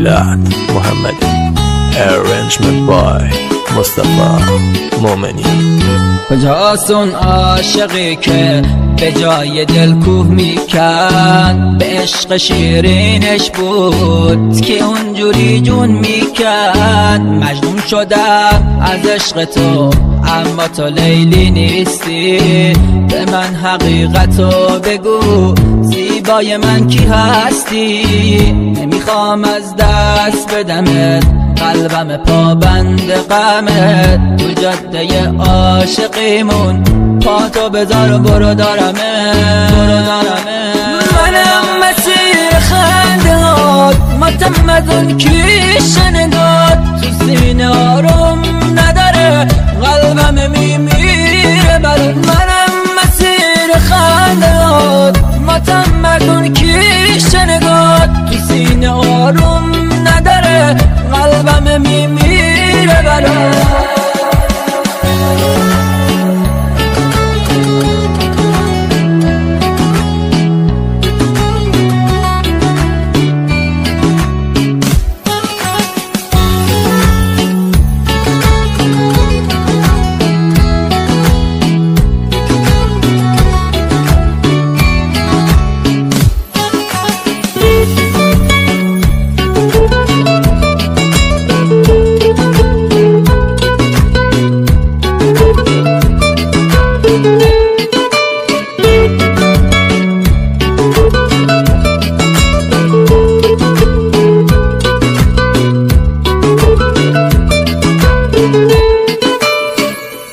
میلاد محمدی. Arrangement by مصطفی مومنی. کجاست اون عاشقی که به جای دل کوه میکرد، به عشق شیرینش بود که اونجوری جون میکرد. مجنون شدم از عشق تو اما تو لیلی نیستی، به من حقیقتو بگو زیبای من کی هستی؟ نمیخوام از دست بدمت، قلبم پابند غمت، تو جاده عاشقیمون پاتو بذار و برو دارمت. منم مسیر خندهات، متمدن کی شنگات، تو سینه آروم نداره قلبم میمیره برات. منم مسیر خندهات، متمدن کی شنگات، تو سینه آروم نداره قلبم میمیره برات.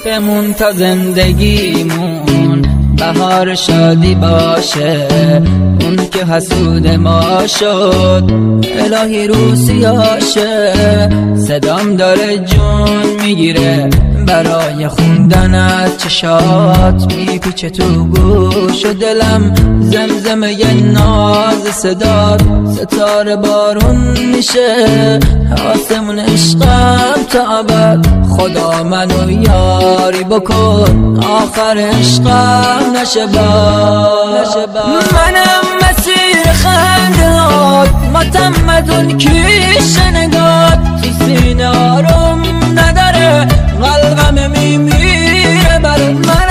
بمون تا زندگیمون بهار شادی باشه، اون که حسود ما شد الهی رو سیاشه. صدام داره جون میگیره برای خوندن از چشات، میپیچه تو گوش و دلم زمزمه یه ناز صدات. ستاره بارون میشه آسمون عشقم تا ابد، خدا منو یاری بکن آخر عشقم نشه باد. منم مسیر خندهات، متمدن کی شنگات، تو سینه آروم نداره قلبم میمیره برات.